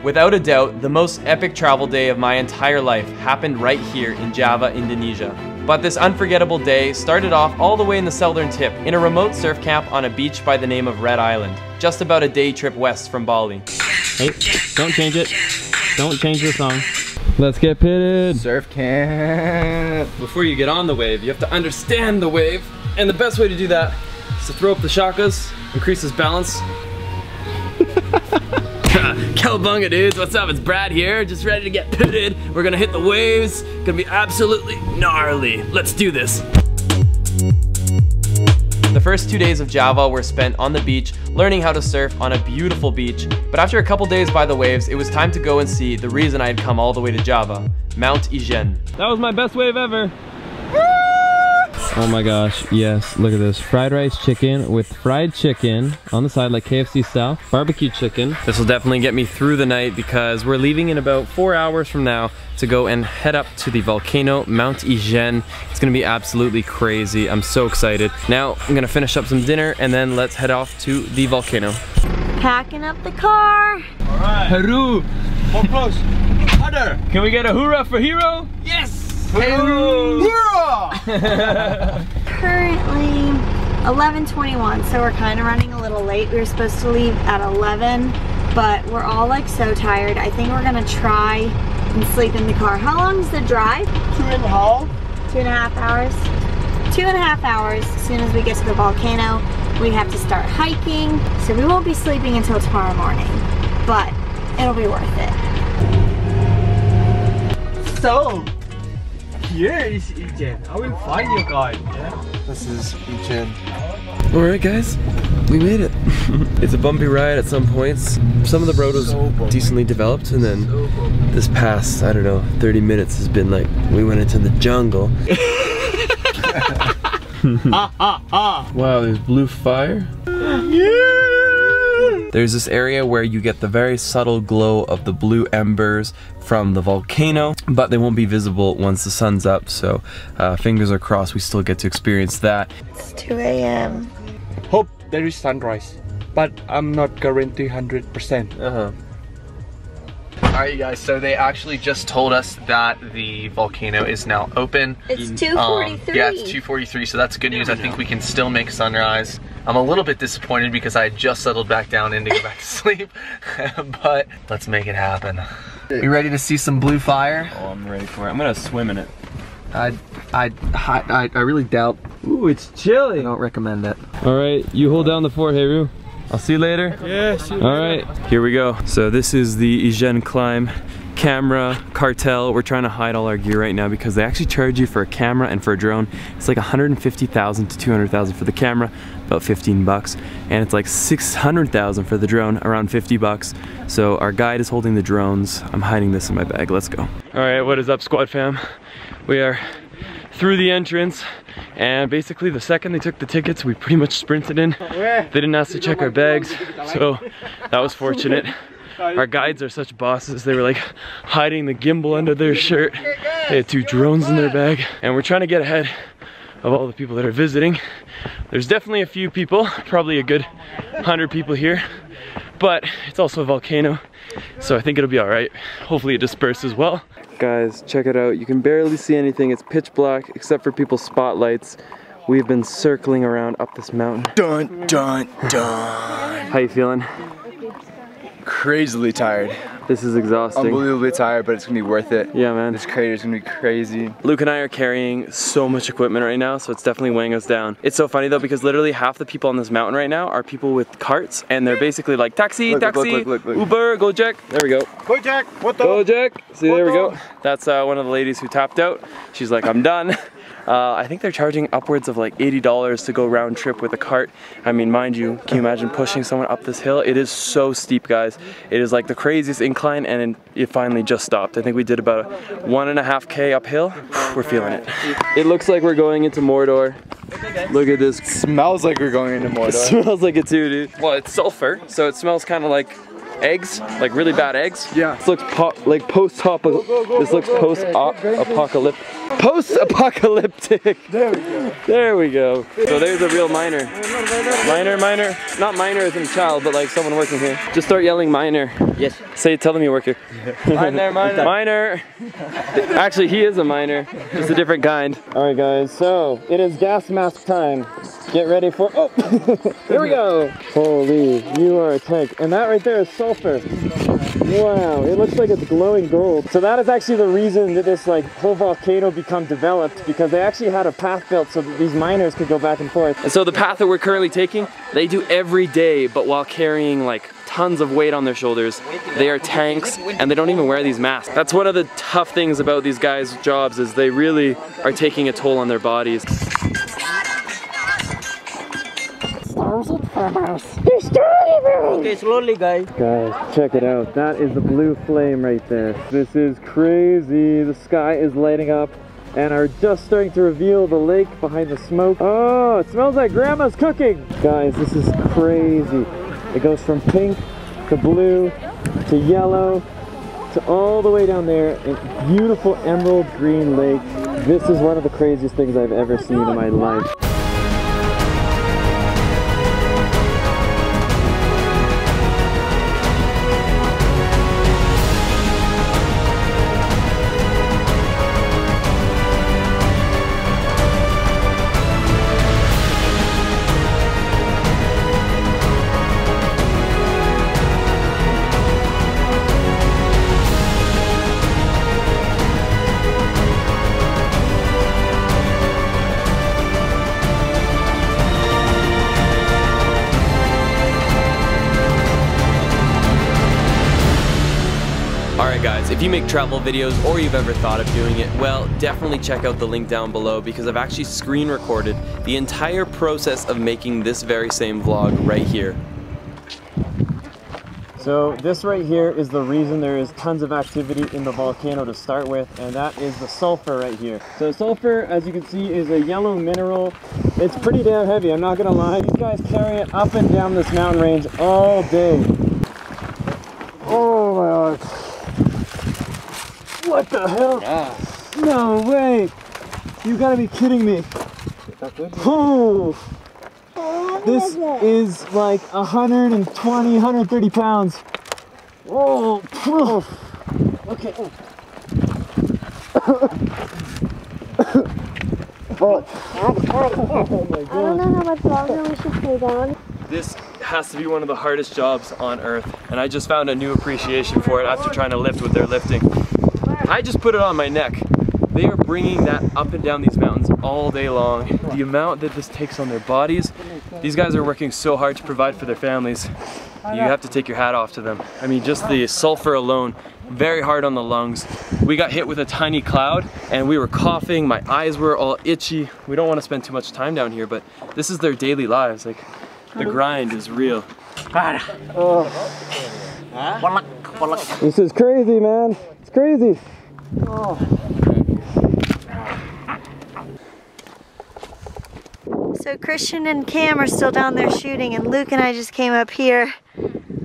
Without a doubt, the most epic travel day of my entire life happened right here in Java, Indonesia. But this unforgettable day started off all the way in the southern tip, in a remote surf camp on a beach by the name of Red Island, just about a day trip west from Bali. Hey, don't change it. Don't change the song. Let's get pitted. Surf camp. Before you get on the wave, you have to understand the wave. And the best way to do that is to throw up the shakas, increase his balance. Cowabunga dudes, what's up? It's Brad here, just ready to get pitted. We're gonna hit the waves, gonna be absolutely gnarly. Let's do this. The first 2 days of Java were spent on the beach, learning how to surf on a beautiful beach. But after a couple days by the waves, it was time to go and see the reason I had come all the way to Java, Mount Ijen. That was my best wave ever. Oh my gosh, yes, look at this. Fried rice chicken with fried chicken on the side like KFC style. Barbecue chicken. This will definitely get me through the night because we're leaving in about 4 hours from now to go and head up to the volcano, Mount Ijen. It's gonna be absolutely crazy. I'm so excited. Now, I'm gonna finish up some dinner and then let's head off to the volcano. Packing up the car. All right. Haru. More close. Harder. Can we get a hoorah for Hero? Yes. Currently 11:21, so we're kind of running a little late. We were supposed to leave at 11, but we're all like so tired. I think we're gonna try and sleep in the car. How long is the drive? 2.5. 2.5 hours. 2.5 hours. As soon as we get to the volcano, we have to start hiking. So we won't be sleeping until tomorrow morning, but it'll be worth it. So, here is Ijen. I will find you guys. Yeah? This is Ijen. Alright guys, we made it. It's a bumpy ride at some points. Some of the road was decently developed, and then this past, I don't know, 30 minutes has been like, we went into the jungle. Wow, there's blue fire. Yeah! There's this area where you get the very subtle glow of the blue embers from the volcano, but they won't be visible once the sun's up, so fingers are crossed we still get to experience that. It's 2 a.m. Hope there is sunrise, but I'm not guaranteed 100%. Alright you guys, so they actually just told us that the volcano is now open. It's 2:43. Yeah, it's 2:43, so that's good news. I think we can still make sunrise. I'm a little bit disappointed because I just settled back down in to go back to sleep, but let's make it happen. You ready to see some blue fire? Oh, I'm ready for it. I'm gonna swim in it. I really doubt. Ooh, it's chilly. I don't recommend it. All right, you hold down the fort, Heru. I'll see you later. Yeah, see you All right, here we go. So this is the Ijen climb camera cartel. We're trying to hide all our gear right now because they actually charge you for a camera and for a drone. It's like 150,000 to 200,000 for the camera, about 15 bucks, and it's like 600,000 for the drone, around 50 bucks. So our guide is holding the drones. I'm hiding this in my bag. Let's go. All right, what is up, squad fam? We are through the entrance, and basically the second they took the tickets, we pretty much sprinted in. They didn't ask to check our bags, so that was fortunate. Our guides are such bosses. They were like hiding the gimbal under their shirt. They had 2 drones in their bag, and we're trying to get ahead of all the people that are visiting. There's definitely a few people, probably a good 100 people here, but it's also a volcano, so I think it'll be all right. Hopefully it disperses well. Guys, check it out. You can barely see anything. It's pitch black except for people's spotlights. We've been circling around up this mountain. Dun, dun, dun. How you feeling? Crazily tired. This is exhausting. Unbelievably tired, but it's gonna be worth it. Yeah, man. This crater is gonna be crazy. Luke and I are carrying so much equipment right now, so it's definitely weighing us down. It's so funny though, because literally half the people on this mountain right now are people with carts, and they're basically like, taxi, taxi, look. Uber, Gojek. There we go. Gojek, what the? Gojek. See, there we go. That's one of the ladies who tapped out. She's like, I'm done. I think they're charging upwards of like $80 to go round trip with a cart. I mean, mind you, can you imagine pushing someone up this hill? It is so steep, guys. It is like the craziest incline, and it finally just stopped. I think we did about a 1.5K uphill. We're feeling it. It looks like we're going into Mordor. Look at this. Smells like we're going into Mordor. It smells like it too, dude. Well, it's sulfur, so it smells kind of like eggs, like really bad eggs. Yeah. This looks like post-apocalyptic. There we go. There we go. So there's a real miner. Miner. Not miner as in child, but like someone working here. Just start yelling miner. Yes. Tell them you work here. Miner. Miner. Actually, he is a miner, just a different kind. All right, guys. So it is gas mask time. Get ready for. Oh, here we go. Holy, you are a tank. And that right there is sulfur. Wow, it looks like it's glowing gold. So that is actually the reason that this like whole volcano become developed, because they actually had a path built so that these miners could go back and forth. And so the path that we're currently taking, they do every day, but while carrying like tons of weight on their shoulders. They are tanks and they don't even wear these masks. That's one of the tough things about these guys' jobs, is they really are taking a toll on their bodies. Okay, slowly, guys. Guys, check it out. That is the blue flame right there. This is crazy. The sky is lighting up and are just starting to reveal the lake behind the smoke. Oh, it smells like grandma's cooking. Guys, this is crazy. It goes from pink to blue to yellow to all the way down there, a beautiful emerald green lake. This is one of the craziest things I've ever seen in my life. If you make travel videos or you've ever thought of doing it, well, definitely check out the link down below, because I've actually screen recorded the entire process of making this very same vlog right here. So this right here is the reason there is tons of activity in the volcano to start with, and that is the sulfur right here. So sulfur, as you can see, is a yellow mineral. It's pretty damn heavy, I'm not gonna lie. These guys carry it up and down this mountain range all day. Oh my god. What the hell? Yeah. No way! You gotta be kidding me. Oh! This is like 120, 130 pounds. Oh! Okay. Oh my god. I don't know how much longer we should stay down. This has to be one of the hardest jobs on earth, and I just found a new appreciation for it after trying to lift what they're lifting. I just put it on my neck. They are bringing that up and down these mountains all day long. The amount that this takes on their bodies, these guys are working so hard to provide for their families. You have to take your hat off to them. I mean, just the sulfur alone, very hard on the lungs. We got hit with a tiny cloud and we were coughing, my eyes were all itchy. We don't want to spend too much time down here, but this is their daily lives. Like, the grind is real. Oh. This is crazy, man. It's crazy. Oh. So Christian and Cam are still down there shooting, and Luke and I just came up here,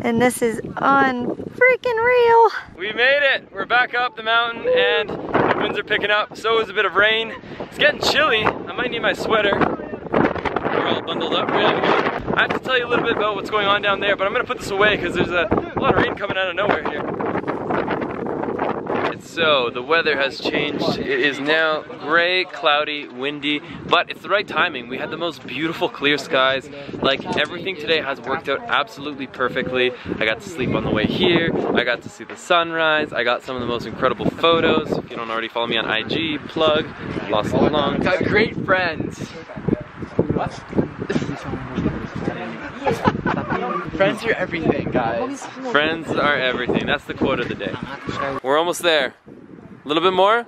and this is freaking real. We made it. We're back up the mountain and the winds are picking up. So is a bit of rain. It's getting chilly. I might need my sweater. We're all bundled up, ready to go. I have to tell you a little bit about what's going on down there, but I'm gonna put this away because there's a lot of rain coming out of nowhere here. So the weather has changed. It is now gray, cloudy, windy, but it's the right timing. We had the most beautiful clear skies. Like, everything today has worked out absolutely perfectly. I got to sleep on the way here. I got to see the sunrise. I got some of the most incredible photos. If you don't already follow me on IG, plug, lost so long. Got great friends. What? Friends are everything, guys. Friends are everything. That's the quote of the day. We're almost there. A little bit more?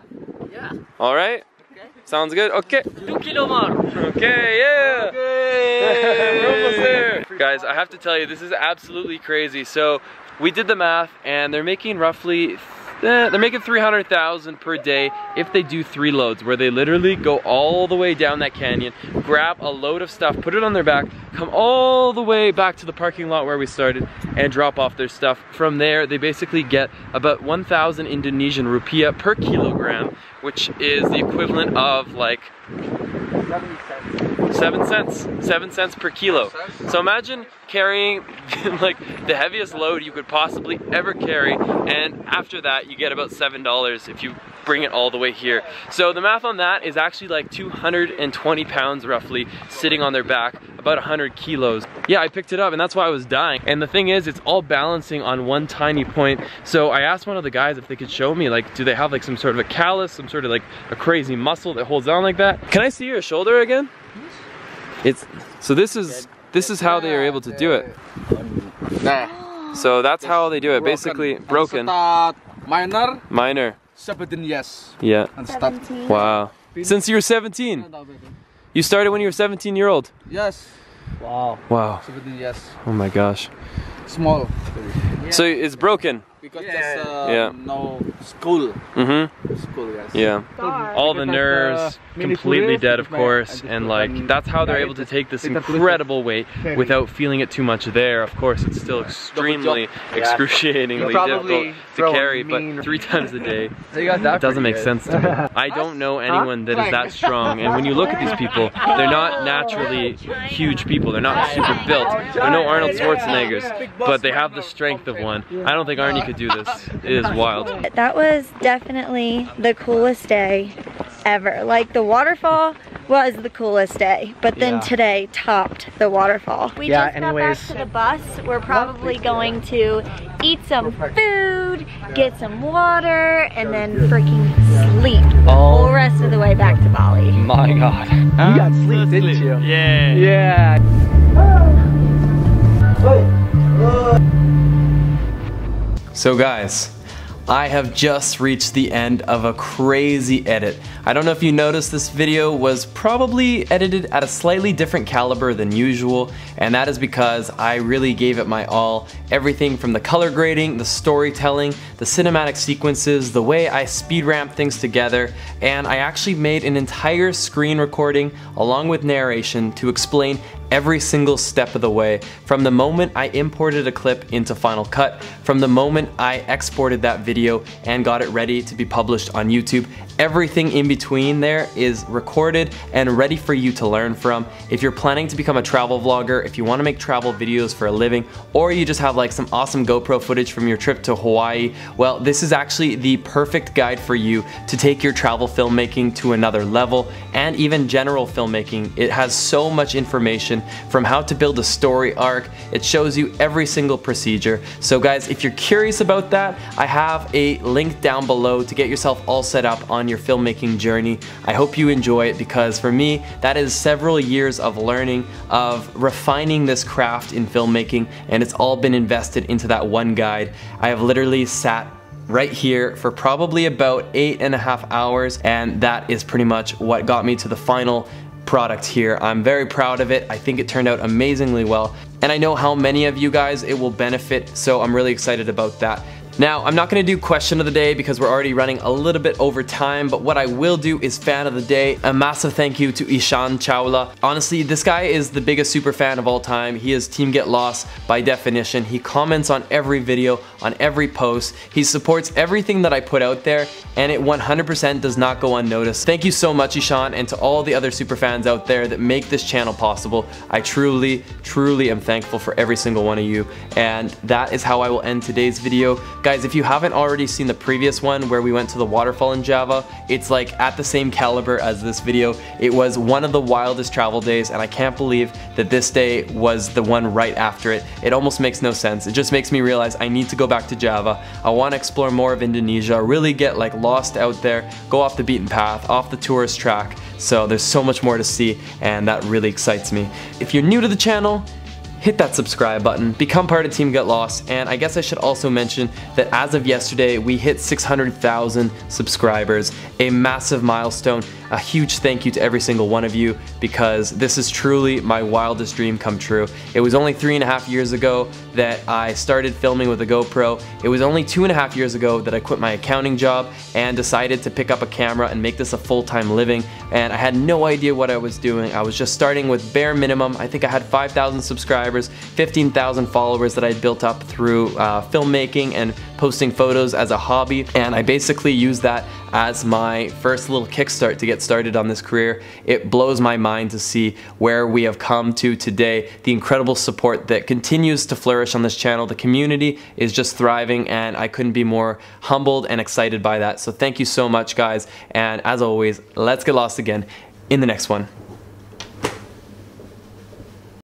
Yeah. All right. Okay. Sounds good. Okay. 2 kilos more. Okay, yeah. Okay. We're almost there. Guys, I have to tell you, this is absolutely crazy. So we did the math and they're making roughly they're making 300,000 per day if they do 3 loads, where they literally go all the way down that canyon, grab a load of stuff, put it on their back, come all the way back to the parking lot where we started, and drop off their stuff. From there, they basically get about 1,000 Indonesian rupiah per kilogram, which is the equivalent of like 7 cents per kilo. So imagine carrying like the heaviest load you could possibly ever carry, and after that you get about $7 if you bring it all the way here. So the math on that is actually like 220 pounds roughly sitting on their back, about 100 kilos. Yeah, I picked it up and that's why I was dying. And the thing is, it's all balancing on one tiny point. So I asked one of the guys if they could show me, like, do they have like some sort of a callus, some sort of like a crazy muscle that holds on like that? Can I see your shoulder again? So this is how they are able to do it. So that's how they do it. Basically broken. Minor. 17 years. Yeah. And start. Wow. Since you were 17. You started when you were 17-year-old. Yes. Wow. Wow. 17 years. Oh my gosh. Small. So it's broken. Because there's no school. Mm-hmm. School, yes. Yeah. Scar. All the nerves completely dead, of course, and like that's how they're able to take this incredible weight without feeling it too much there. Of course, it's still extremely excruciatingly difficult to carry, but 3 times a day, it doesn't make sense to me. I don't know anyone that is that strong, and when you look at these people, they're not naturally huge people. They're not super built. They're no Arnold Schwarzeneggers, but they have the strength of one. I don't think Arnie could do this. It is wild. That was definitely the coolest day ever. Like, the waterfall was the coolest day, but then today topped the waterfall. We just got back to the bus. We're probably going to eat some food, get some water, and then freaking sleep the whole rest of the way back to Bali. My God. You got sleep, didn't you? Yeah. Yeah. So guys, I have just reached the end of a crazy edit. I don't know if you noticed, this video was probably edited at a slightly different caliber than usual, and that is because I really gave it my all. Everything from the color grading, the storytelling, the cinematic sequences, the way I speed ramp things together, and I actually made an entire screen recording along with narration to explain every single step of the way, from the moment I imported a clip into Final Cut, from the moment I exported that video and got it ready to be published on YouTube. Everything in between there is recorded and ready for you to learn from. If you're planning to become a travel vlogger, if you want to make travel videos for a living, or you just have like some awesome GoPro footage from your trip to Hawaii, well, this is actually the perfect guide for you to take your travel filmmaking to another level, and even general filmmaking. It has so much information from how to build a story arc. It shows you every single procedure. So guys, if you're curious about that, I have a link down below to get yourself all set up on your filmmaking journey. I hope you enjoy it, because for me, that is several years of learning, of refining this craft in filmmaking, and it's all been invested into that one guide. I have literally sat right here for probably about 8.5 hours, and that is pretty much what got me to the final product here. I'm very proud of it. I think it turned out amazingly well, and I know how many of you guys it will benefit, so I'm really excited about that. Now, I'm not gonna do question of the day because we're already running a little bit over time, but what I will do is fan of the day. A massive thank you to Ishan Chawla. Honestly, this guy is the biggest super fan of all time. He is Team Get Lost by definition. He comments on every video, on every post. He supports everything that I put out there, and it 100% does not go unnoticed. Thank you so much, Ishan, and to all the other super fans out there that make this channel possible. I truly, truly am thankful for every single one of you, and that is how I will end today's video. Guys, if you haven't already seen the previous one where we went to the waterfall in Java, it's like at the same caliber as this video. It was one of the wildest travel days, and I can't believe that this day was the one right after it. It almost makes no sense. It just makes me realize I need to go back to Java. I want to explore more of Indonesia, really get like lost out there, go off the beaten path, off the tourist track. So there's so much more to see, and that really excites me. If you're new to the channel, hit that subscribe button, become part of Team Get Lost, and I guess I should also mention that as of yesterday, we hit 600,000 subscribers, a massive milestone. a huge thank you to every single one of you, because this is truly my wildest dream come true. It was only 3.5 years ago that I started filming with a GoPro. It was only 2.5 years ago that I quit my accounting job and decided to pick up a camera and make this a full-time living, and I had no idea what I was doing. I was just starting with bare minimum. I think I had 5,000 subscribers, 15,000 followers that I'd built up through filmmaking and posting photos as a hobby, and I basically used that as my first little kickstart to get started on this career. It blows my mind to see where we have come to today, the incredible support that continues to flourish on this channel. The community is just thriving, and I couldn't be more humbled and excited by that. So thank you so much, guys, and as always, let's get lost again in the next one.